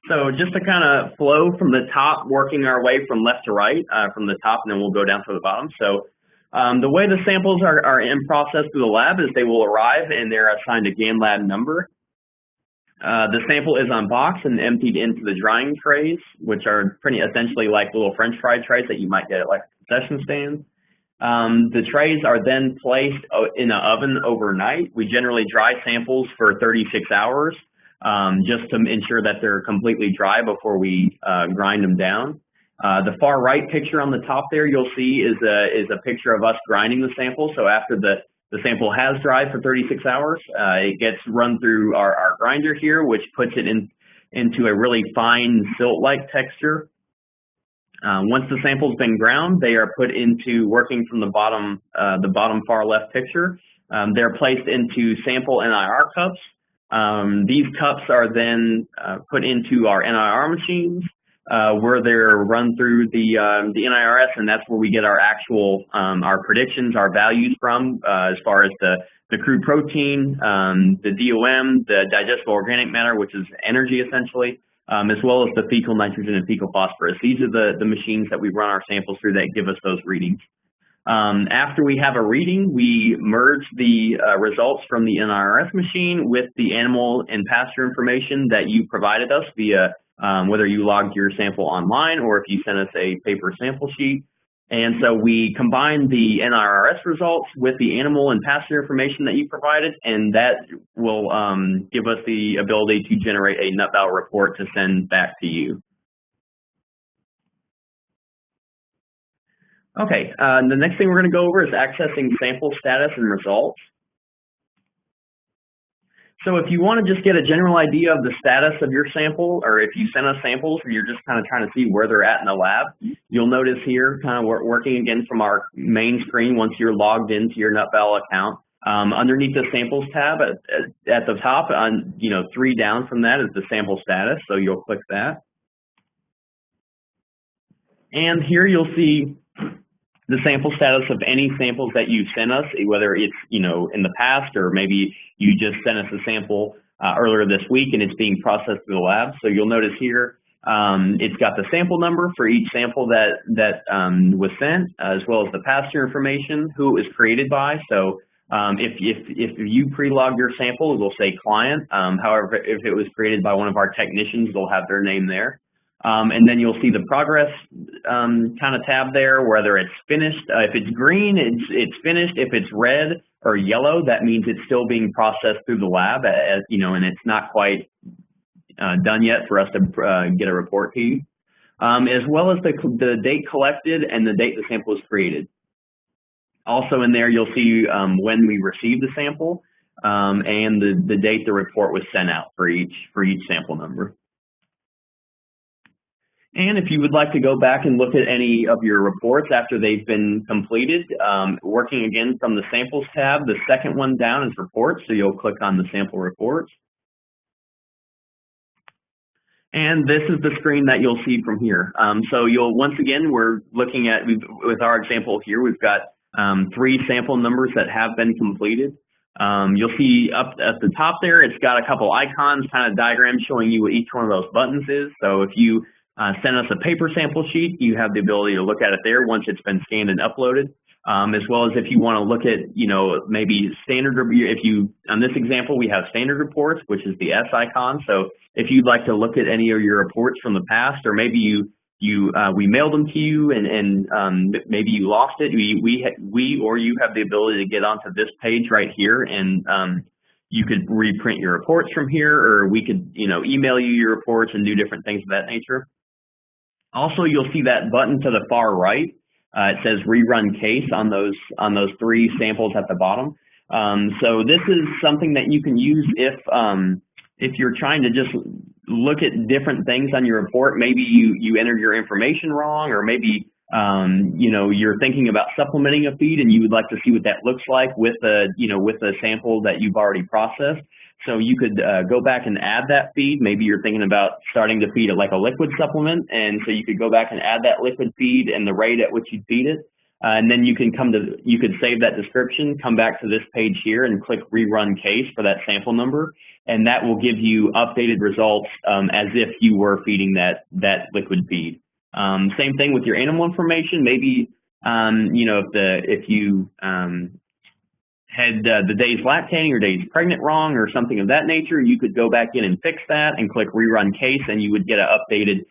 So just to kind of flow from the top, working our way from left to right, from the top, and then we'll go down to the bottom. So the way the samples are in process through the lab is they will arrive and they're assigned a GAN lab number. The sample is unboxed and emptied into the drying trays, which are pretty essentially like little French fry trays that you might get at like a concession stand. The trays are then placed in an oven overnight. We generally dry samples for 36 hours just to ensure that they're completely dry before we grind them down. The far right picture on the top there you'll see is a picture of us grinding the sample. So after the sample has dried for 36 hours, it gets run through our grinder here, which puts it into a really fine silt-like texture. Once the sample's been ground, they are put into, working from the bottom far left picture, they're placed into sample NIR cups. These cups are then put into our NIR machines, where they're run through the NIRS, and that's where we get our actual our predictions, our values from, as far as the crude protein, the DOM, the digestible organic matter, which is energy essentially, as well as the fecal nitrogen and fecal phosphorus. These are the machines that we run our samples through that give us those readings. After we have a reading, we merge the results from the NIRS machine with the animal and pasture information that you provided us via whether you logged your sample online or if you sent us a paper sample sheet. And so we combine the NIRS results with the animal and pasture information that you provided, and that will give us the ability to generate a NUTBAL report to send back to you. Okay, the next thing we're going to go over is accessing sample status and results. So if you want to just get a general idea of the status of your sample, or if you send us samples and you're just kind of trying to see where they're at in the lab, you'll notice here, kind of working again from our main screen once you're logged into your NUTBAL account, underneath the samples tab at the top, on 3 down from that is the sample status, so you'll click that. And here you'll see the sample status of any samples that you sent us, whether it's, in the past or maybe you just sent us a sample earlier this week and it's being processed through the lab. So you'll notice here, it's got the sample number for each sample that was sent, as well as the pasture information, who it was created by. So if you pre-logged your sample, it'll say client. However, if it was created by one of our technicians, they'll have their name there. And then you'll see the progress kind of tab there, whether it's finished. If it's green, it's finished. If it's red or yellow, that means it's still being processed through the lab, and it's not quite done yet for us to get a report to you, as well as the date collected and the date the sample was created. Also in there, you'll see when we received the sample and the date the report was sent out for each sample number. And if you would like to go back and look at any of your reports after they've been completed, working again from the samples tab, the second one down is reports, so you'll click on the sample reports. And this is the screen that you'll see from here. So once again, we're looking at, with our example here, we've got 3 sample numbers that have been completed. You'll see up at the top there, it's got a couple icons, kind of diagrams showing you what each one of those buttons is. So if you send us a paper sample sheet, you have the ability to look at it there once it's been scanned and uploaded, as well as if you want to look at, maybe standard, on this example, we have standard reports, which is the S icon. So if you'd like to look at any of your reports from the past, or maybe we mailed them to you and maybe you lost it, we or you have the ability to get onto this page right here, and you could reprint your reports from here, or we could, email you your reports and do different things of that nature. Also, you'll see that button to the far right. It says rerun case on those 3 samples at the bottom. So this is something that you can use if you're trying to just look at different things on your report. Maybe you entered your information wrong, or maybe you're thinking about supplementing a feed and you would like to see what that looks like with the sample that you've already processed. So you could go back and add that feed. Maybe you're thinking about starting to feed it like a liquid supplement, and so you could go back and add that liquid feed and the rate at which you feed it. and then you could save that description, come back to this page here and click rerun case for that sample number, and that will give you updated results as if you were feeding that liquid feed. Same thing with your animal information. Maybe if you had the days lactating or days pregnant wrong or something of that nature, you could go back in and fix that and click rerun case, and you would get an updated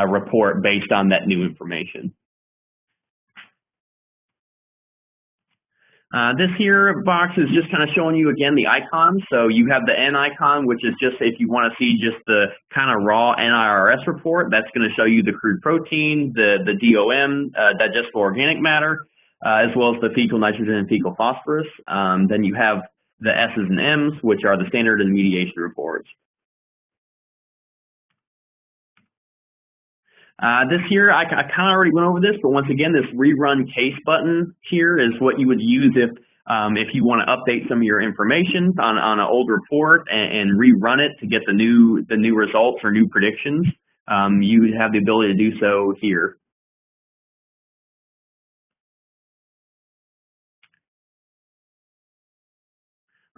report based on that new information. This here box is just kind of showing you again the icons. So you have the N icon, which is just if you want to see just the kind of raw NIRS report. That's going to show you the crude protein, the DOM, digestible organic matter, as well as the fecal nitrogen and fecal phosphorus. Then you have the S's and M's, which are the standard and mediation reports. This here, I kind of already went over this, but once again, this rerun case button here is what you would use if you want to update some of your information on an old report and rerun it to get the new results or new predictions. You would have the ability to do so here.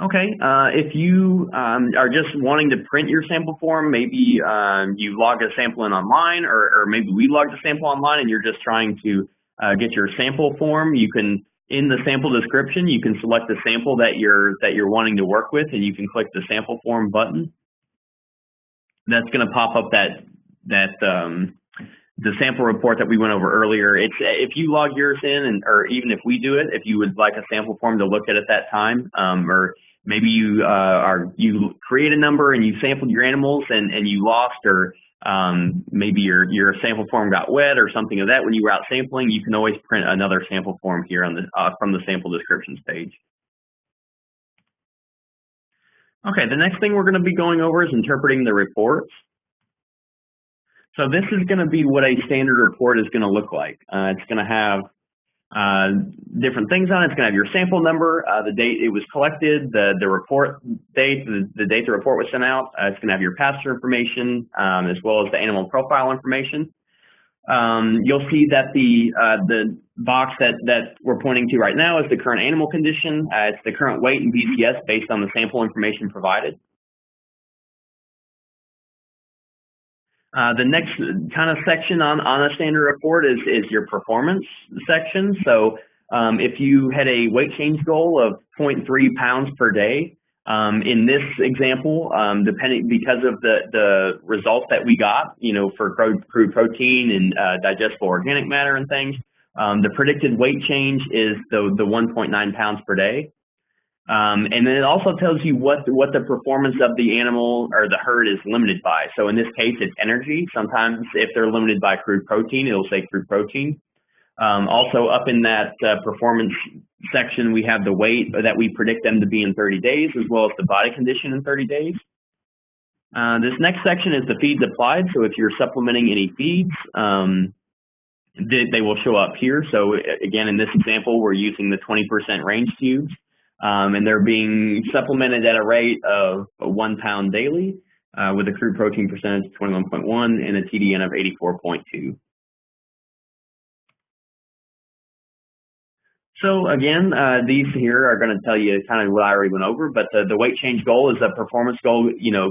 Okay, if you are just wanting to print your sample form, maybe you log a sample in online, or maybe we logged a sample online and you're just trying to get your sample form, you can, in the sample description, you can select the sample that you're wanting to work with, and you can click the sample form button. That's going to pop up the sample report that we went over earlier. It's if you log yours in, or even if we do it, if you would like a sample form to look at that time, or maybe you create a number and you sampled your animals and you lost, or maybe your sample form got wet or something of that when you were out sampling, you can always print another sample form here on from the sample descriptions page. Okay, the next thing we're going to be going over is interpreting the reports. So this is going to be what a standard report is going to look like. It's going to have different things on it. It's going to have your sample number, the date it was collected, the report date, the date the report was sent out. It's going to have your pasture information, as well as the animal profile information. You'll see that the box that we're pointing to right now is the current animal condition. It's the current weight and BCS based on the sample information provided. The next kind of section on a standard report is your performance section. So if you had a weight change goal of 0.3 pounds per day, in this example, because of the results that we got, for crude protein and digestible organic matter and things, the predicted weight change is the 1.9 pounds per day. And then it also tells you what the performance of the animal or the herd is limited by. So in this case, it's energy. Sometimes if they're limited by crude protein, it'll say crude protein. Also up in that performance section, we have the weight that we predict them to be in 30 days, as well as the body condition in 30 days. This next section is the feeds applied. So if you're supplementing any feeds, they will show up here. So again, in this example, we're using the 20% range cubes. And they're being supplemented at a rate of 1 pound daily with a crude protein percentage of 21.1 and a TDN of 84.2. So again, these here are going to tell you kind of what I already went over, but the weight change goal is a performance goal,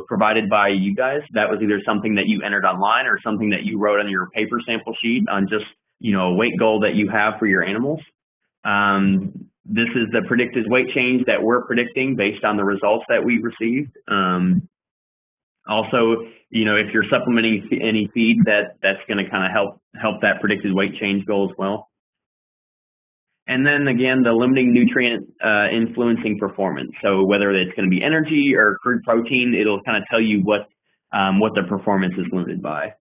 provided by you guys. That was either something that you entered online or something that you wrote on your paper sample sheet on just, a weight goal that you have for your animals. This is the predicted weight change that we're predicting based on the results that we received. Also, if you're supplementing any feed, that's going to kind of help that predicted weight change goal as well. And then again, the limiting nutrient influencing performance. So whether it's going to be energy or crude protein, it'll kind of tell you what the performance is limited by.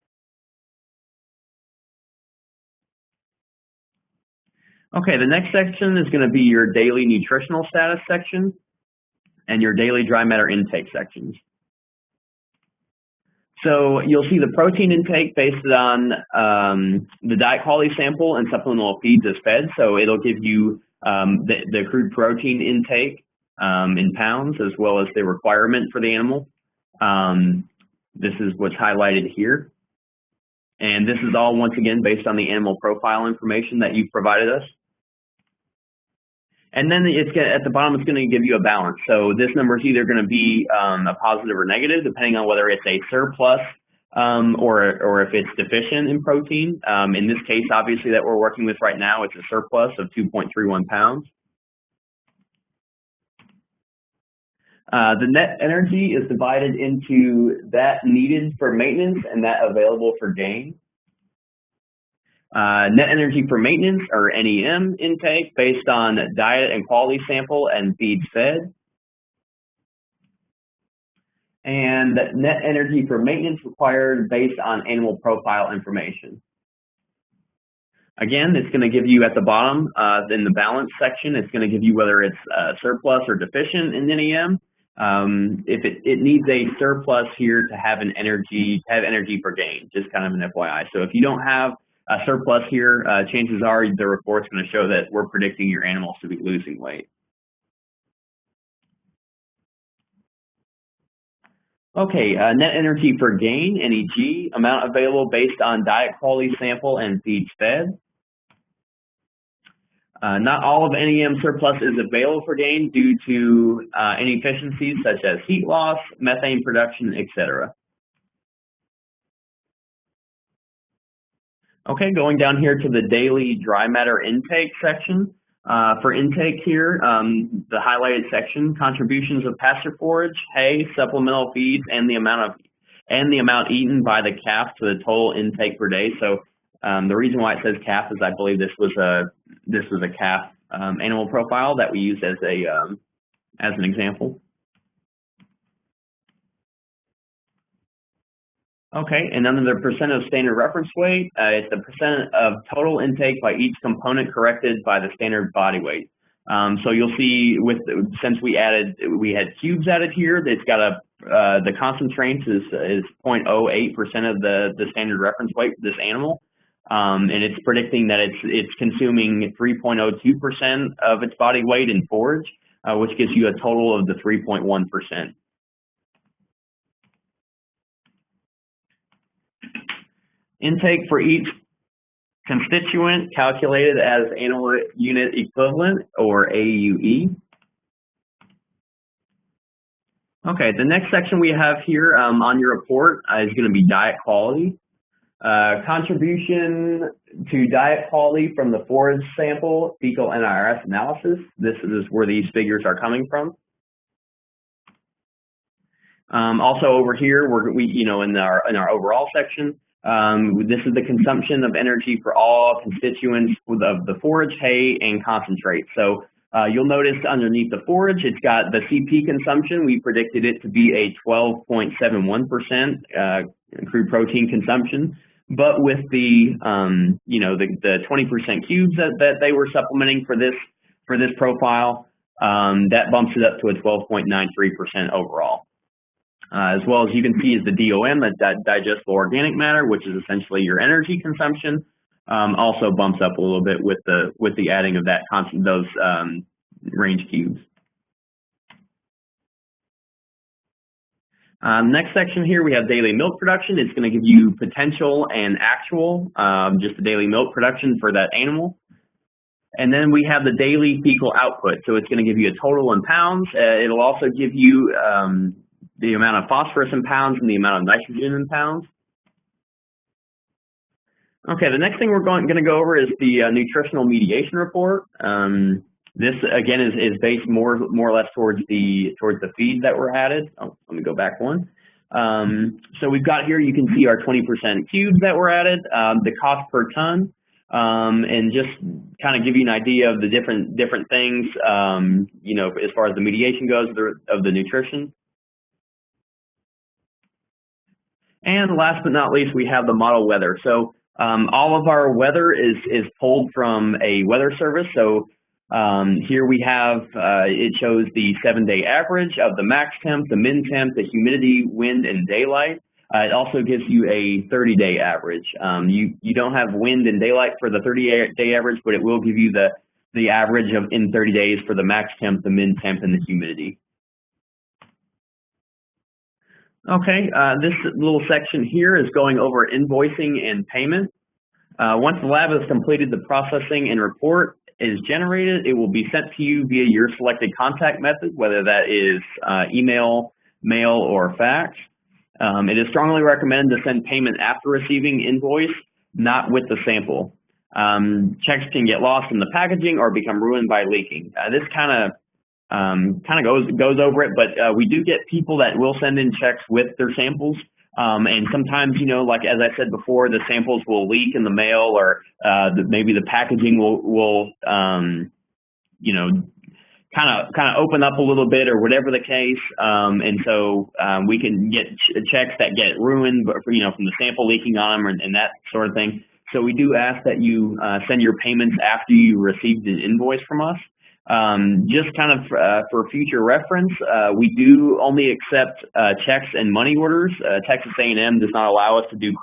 Okay, the next section is going to be your daily nutritional status section and your daily dry matter intake sections. So you'll see the protein intake based on the diet quality sample and supplemental feeds as fed. So it'll give you the crude protein intake in pounds, as well as the requirement for the animal. This is what's highlighted here. And this is all, once again, based on the animal profile information that you've provided us. And then at the bottom, it's going to give you a balance. So this number is either going to be a positive or negative, depending on whether it's a surplus or if it's deficient in protein. In this case, obviously, that we're working with right now, it's a surplus of 2.31 pounds. The net energy is divided into that needed for maintenance and that available for gain. Net energy for maintenance, or NEM, intake based on diet and quality sample and feeds fed. And net energy for maintenance required based on animal profile information. Again, it's going to give you at the bottom, in the balance section, it's going to give you whether it's surplus or deficient in NEM. If it needs a surplus here to have energy for gain, just kind of an FYI. So if you don't have a surplus here, chances are the report's going to show that we're predicting your animals to be losing weight. Okay, net energy for gain, NEG, amount available based on diet quality sample and feeds fed. Not all of NEM surplus is available for gain due to inefficiencies such as heat loss, methane production, etc. Okay, going down here to the daily dry matter intake section. For intake here, the highlighted section, contributions of pasture forage, hay, supplemental feeds, and the amount eaten by the calf to the total intake per day. So the reason why it says calf is I believe this was a calf animal profile that we used as an example. Okay, and under the percent of standard reference weight, it's the percent of total intake by each component corrected by the standard body weight. So you'll see since we had cubes added here, it's got the concentrates is 0.08% of the standard reference weight for this animal. And it's predicting that it's consuming 3.02% of its body weight in forage, which gives you a total of the 3.1%. Intake for each constituent calculated as animal unit equivalent, or AUE. Okay, the next section we have here on your report is going to be diet quality. Contribution to diet quality from the forage sample, fecal NIRS analysis. This is where these figures are coming from. Also over here, in our overall section, this is the consumption of energy for all constituents of the forage, hay, and concentrate. So you'll notice underneath the forage, it's got the CP consumption. We predicted it to be a 12.71% crude protein consumption. But with the 20% cubes that they were supplementing for this profile, that bumps it up to a 12.93% overall. As well as you can see is the DOM, that digestible organic matter, which is essentially your energy consumption, also bumps up a little bit with the adding of those range cubes. Next section here, we have daily milk production. It's going to give you potential and actual, just the daily milk production for that animal. And then we have the daily fecal output. So it's going to give you a total in pounds. It'll also give you the amount of phosphorus in pounds and the amount of nitrogen in pounds. Okay, the next thing we're going to go over is the nutritional mediation report. This again is based more or less towards the feed that were added. Oh, let me go back one. So we've got here, you can see our 20% cubes that were added, the cost per ton, and just kind of give you an idea of the different things, as far as the mediation goes of the nutrition. And last but not least, we have the model weather. So all of our weather is pulled from a weather service. So here we have, it shows the 7-day average of the max temp, the min temp, the humidity, wind, and daylight. It also gives you a 30-day average. You don't have wind and daylight for the 30-day average, but it will give you the average in 30 days for the max temp, the min temp, and the humidity. Okay, this little section here is going over invoicing and payment. Once the lab has completed the processing and report, is generated, it will be sent to you via your selected contact method, whether that is email, mail, or fax. It is strongly recommended to send payment after receiving invoice, not with the sample. Checks can get lost in the packaging or become ruined by leaking. This kind of goes over it, but we do get people that will send in checks with their samples. And sometimes, like as I said before, the samples will leak in the mail, or maybe the packaging will kind of open up a little bit, or whatever the case. And so we can get checks that get ruined, from the sample leaking on them, and that sort of thing. So we do ask that you send your payments after you received an invoice from us. Just kind of for future reference, we do only accept checks and money orders. Texas A&M does not allow us to do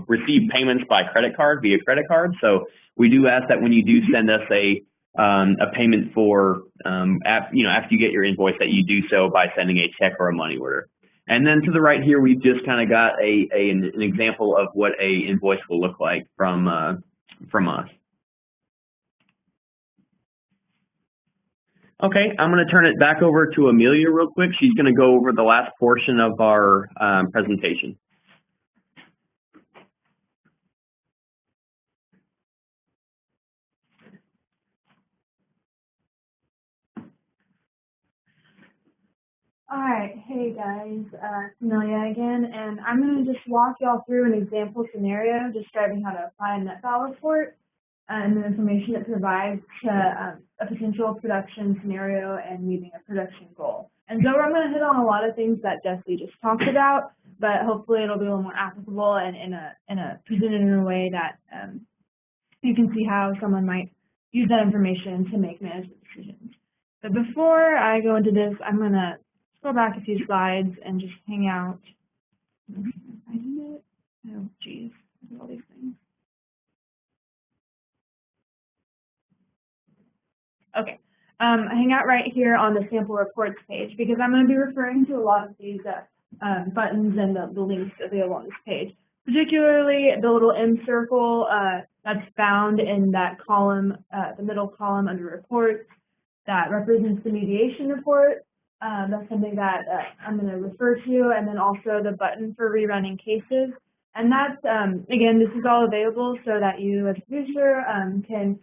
receive payments by via credit card. So we do ask that when you do send us a payment for, after you get your invoice, that you do so by sending a check or a money order. And then to the right here, we've just kind of got an example of what a invoice will look like from us. Okay, I'm going to turn it back over to Amelia real quick. She's going to go over the last portion of our presentation. All right, hey guys, it's Amelia again, and I'm going to just walk y'all through an example scenario describing how to apply a NUTBAL report and the information it provides to a potential production scenario and meeting a production goal. And so I'm going to hit on a lot of things that Jesse just talked about, but hopefully it'll be a little more applicable and presented in a way that you can see how someone might use that information to make management decisions. But before I go into this, I'm going to go back a few slides and just hang out. Oh, geez, all these things. Okay, hang out right here on the sample reports page, because I'm going to be referring to a lot of these buttons and the links available on this page, particularly the little M circle that's found in that column, the middle column under reports, that represents the mediation report. That's something that I'm going to refer to, and then also the button for rerunning cases. And that's, again, this is all available so that you as a producer can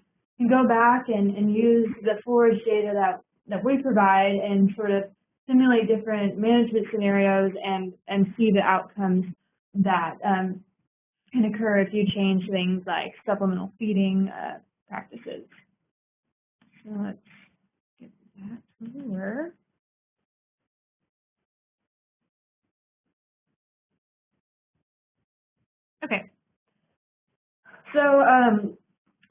go back and use the forage data that we provide and sort of simulate different management scenarios and see the outcomes that can occur if you change things like supplemental feeding practices. So let's get that over. Okay, so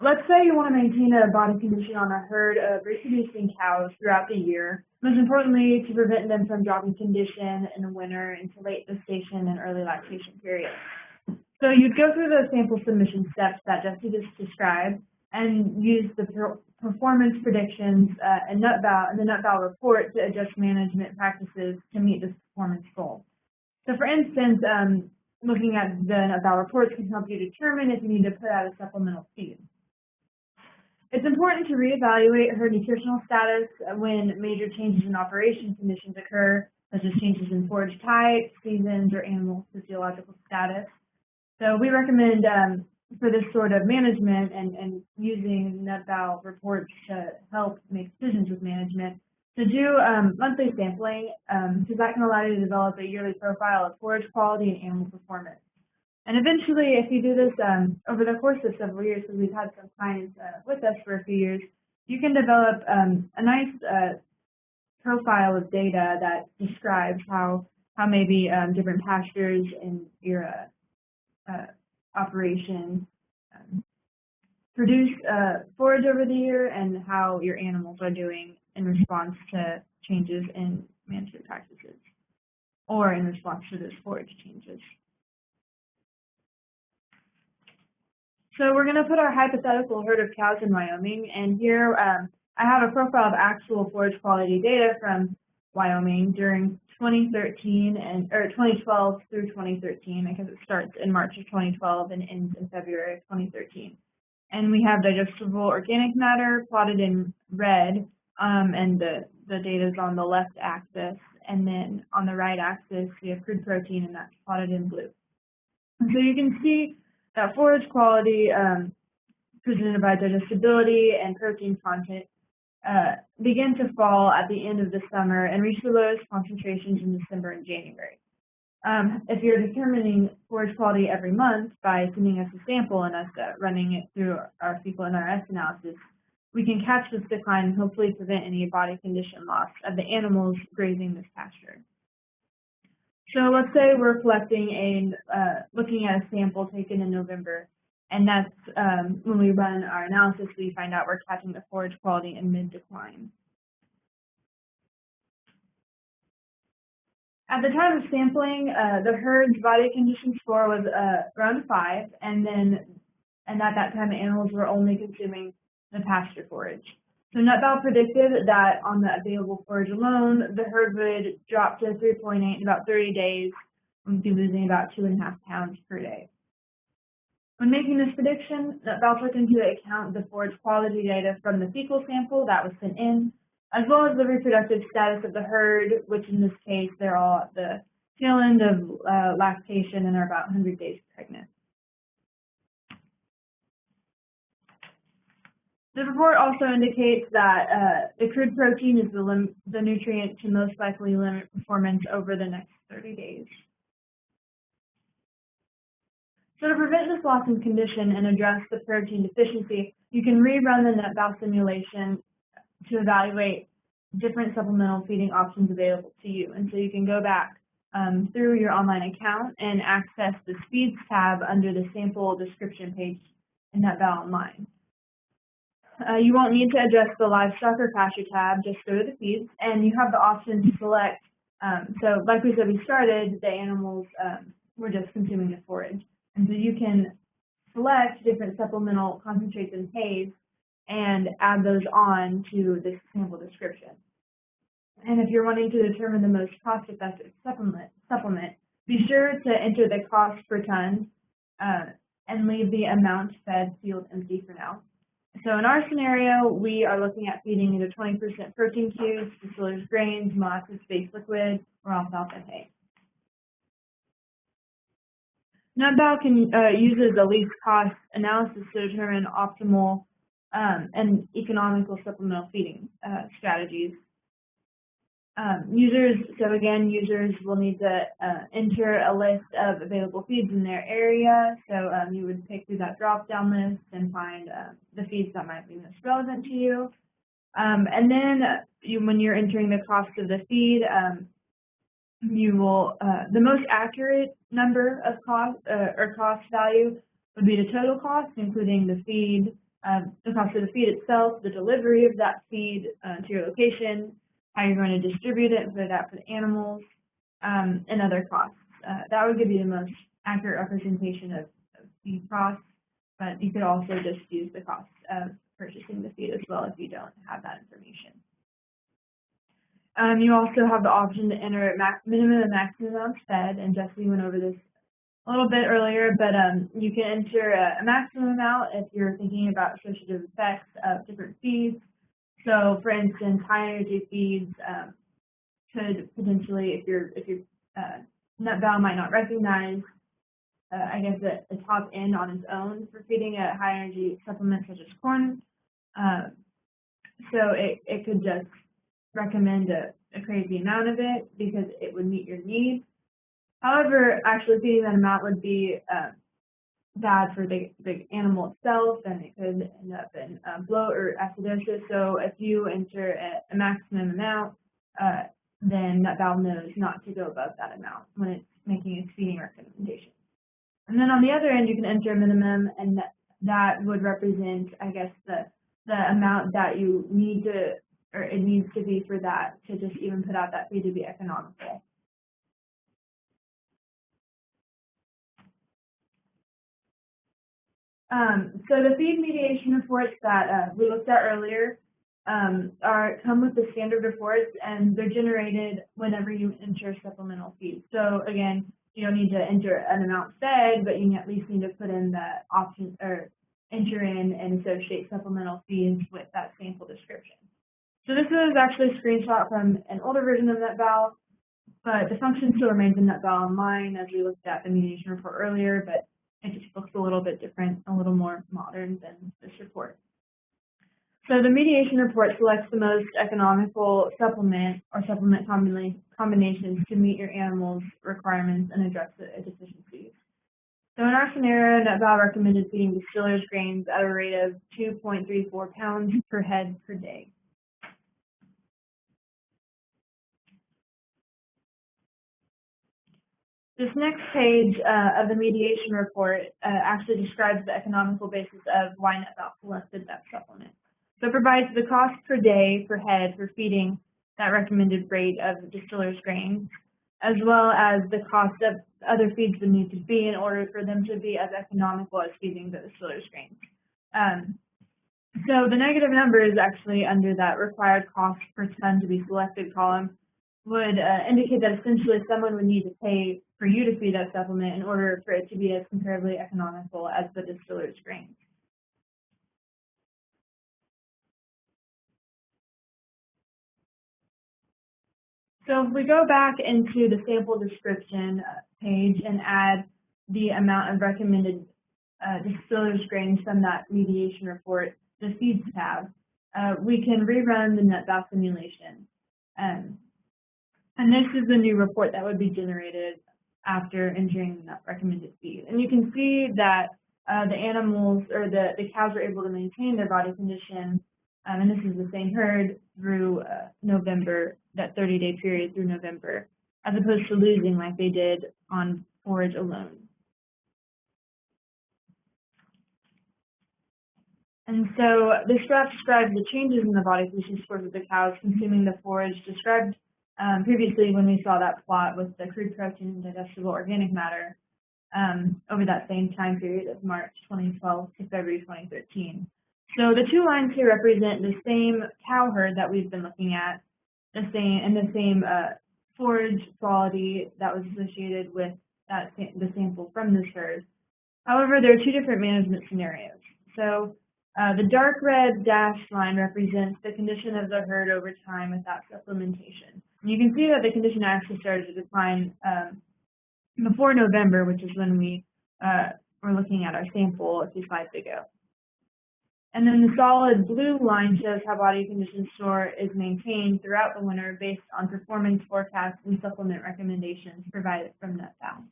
let's say you want to maintain a body condition on a herd of reproducing cows throughout the year, most importantly to prevent them from dropping condition in the winter into late gestation and early lactation periods. So you'd go through the sample submission steps that Jesse just described and use the performance predictions and the NUTBAL report to adjust management practices to meet this performance goal. So for instance, looking at the NUTBAL reports can help you determine if you need to put out a supplemental feed. It's important to reevaluate herd nutritional status when major changes in operation conditions occur, such as changes in forage type, seasons, or animal physiological status. So we recommend for this sort of management and using NUTBAL reports to help make decisions with management, to do monthly sampling, because that can allow you to develop a yearly profile of forage quality and animal performance. And eventually, if you do this over the course of several years, because we've had some clients with us for a few years, you can develop a nice profile of data that describes how maybe different pastures in your operation produce forage over the year and how your animals are doing in response to changes in management practices or in response to those forage changes. So we're going to put our hypothetical herd of cows in Wyoming, and here I have a profile of actual forage quality data from Wyoming during 2013 or 2012 through 2013, because it starts in March of 2012 and ends in February of 2013. And we have digestible organic matter plotted in red, and the data is on the left axis. And then on the right axis, we have crude protein, and that's plotted in blue. And so you can see that forage quality presented by digestibility and protein content begin to fall at the end of the summer and reach the lowest concentrations in December and January. If you're determining forage quality every month by sending us a sample and us running it through our fecal NRS analysis, we can catch this decline and hopefully prevent any body condition loss of the animals grazing this pasture. So let's say we're collecting looking at a sample taken in November, and that's when we run our analysis, we find out we're catching the forage quality in mid-decline. At the time of sampling, the herd's body condition score was around 5, and at that time the animals were only consuming the pasture forage. So NUTBAL predicted that on the available forage alone, the herd would drop to 3.8 in about 30 days, and we'd be losing about 2.5 pounds per day. When making this prediction, NUTBAL took into account the forage quality data from the fecal sample that was sent in, as well as the reproductive status of the herd, which in this case, they're all at the tail end of lactation and are about 100 days pregnant. The report also indicates that the crude protein is the nutrient to most likely limit performance over the next 30 days. So to prevent this loss in condition and address the protein deficiency, you can rerun the NUTBAL simulation to evaluate different supplemental feeding options available to you. And so you can go back through your online account and access the Speeds tab under the sample description page in NUTBAL Online. You won't need to adjust the livestock or pasture tab, just go to the feeds, and you have the option to select. So like we said, we started, the animals were just consuming the forage. And so you can select different supplemental concentrates and pays and add those on to this sample description. And if you're wanting to determine the most cost-effective supplement, be sure to enter the cost per ton and leave the amount fed field empty for now. So in our scenario, we are looking at feeding either 20% protein cubes, distillers grains, molasses-based liquid, or alfalfa hay. NUTBAL uses a least cost analysis to determine optimal and economical supplemental feeding strategies. Users will need to enter a list of available feeds in their area. So you would pick through that drop-down list and find the feeds that might be most relevant to you. And then when you're entering the cost of the feed, you will the most accurate number of cost or cost value would be the total cost, including the feed, the cost of the feed itself, the delivery of that feed to your location, how you're going to distribute it and put it out for the animals, and other costs. That would give you the most accurate representation of feed costs, but you could also just use the cost of purchasing the feed as well if you don't have that information. You also have the option to enter minimum and maximum amounts fed, and Jesse went over this a little bit earlier, but you can enter a maximum amount if you're thinking about associative effects of different feeds. So, for instance, high energy feeds could potentially, if your NUTBAL might not recognize, I guess, the top end on its own for feeding a high energy supplement such as corn. So it could just recommend a crazy amount of it because it would meet your needs. However, actually feeding that amount would be bad for the animal itself, and it could end up in bloat or acidosis. So if you enter a maximum amount, then NUTBAL knows not to go above that amount when it's making its feeding recommendation. And then on the other end, you can enter a minimum, and that would represent, I guess, the amount that you need to, or it needs to be for that to just even put out that feed to be economical. So the feed mediation reports that we looked at earlier come with the standard reports, and they're generated whenever you enter supplemental feed. So again, you don't need to enter an amount fed, but you at least need to put in the option or enter in and associate supplemental feeds with that sample description. So this is actually a screenshot from an older version of NUTBAL, but the function still remains in NUTBAL Online as we looked at the mediation report earlier, but it just looks a little bit different, a little more modern than this report. So the mediation report selects the most economical supplement or supplement combinations to meet your animal's requirements and address the deficiencies. So in our scenario, NUTBAL recommended feeding distillers grains at a rate of 2.34 pounds per head per day. This next page of the mediation report actually describes the economical basis of why NUTBAL selected that supplement. So it provides the cost per day per head for feeding that recommended rate of distillers grains, as well as the cost of other feeds would need to be in order for them to be as economical as feeding the distillers grains. So the negative number is actually under that required cost per ton to be selected column would indicate that essentially someone would need to pay for you to feed that supplement in order for it to be as comparably economical as the distillers grains. So if we go back into the sample description page and add the amount of recommended distillers grains from that mediation report, the feeds tab, we can rerun the NUTBAL simulation. And this is the new report that would be generated after entering that recommended feed. And you can see that the animals or the cows are able to maintain their body condition, and this is the same herd through November, that 30-day period through November, as opposed to losing like they did on forage alone. And so this graph describes the changes in the body condition scores of the cows consuming the forage described previously when we saw that plot with the crude protein and digestible organic matter over that same time period of March 2012 to February 2013. So the two lines here represent the same cow herd that we've been looking at, the same forage quality that was associated with the sample from this herd. However, there are two different management scenarios. So the dark red dashed line represents the condition of the herd over time without supplementation. And you can see that the condition actually started to decline before November, which is when we were looking at our sample a few slides ago. And then the solid blue line shows how body condition score is maintained throughout the winter based on performance forecasts and supplement recommendations provided from NUTBAL.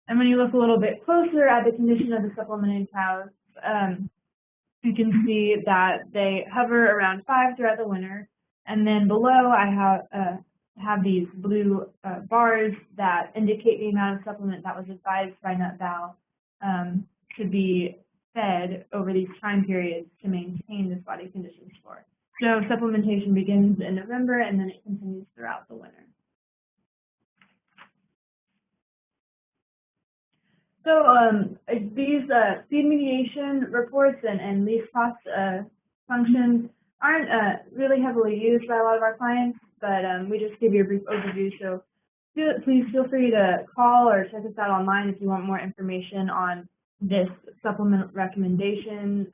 And when you look a little bit closer at the condition of the supplemented cows, you can see that they hover around 5 throughout the winter. And then below I have these blue bars that indicate the amount of supplement that was advised by NUTBAL to be fed over these time periods to maintain this body condition score. So supplementation begins in November and then it continues throughout the winter. So these feed mediation reports and least cost functions aren't really heavily used by a lot of our clients, but we just give you a brief overview. So please feel free to call or check us out online if you want more information on this supplement recommendation,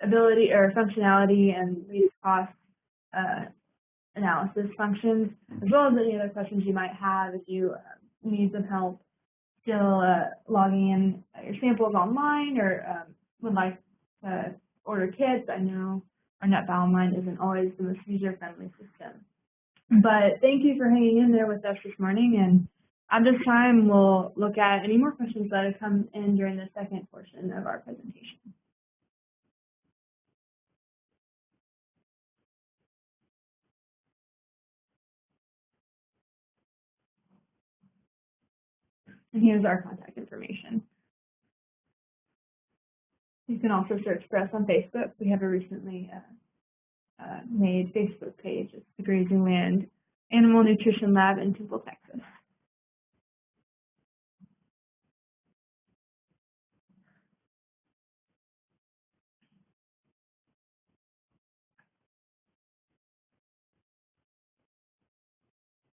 ability or functionality and least cost analysis functions, as well as any other questions you might have if you need some help still logging in your samples online or would like to order kits. I know our NUTBAL Online isn't always the most user-friendly system. But thank you for hanging in there with us this morning, and at this time we'll look at any more questions that have come in during the second portion of our presentation. And here's our contact information. You can also search for us on Facebook. We have a recently made Facebook page. It's the Grazing Land Animal Nutrition Lab in Temple, Texas.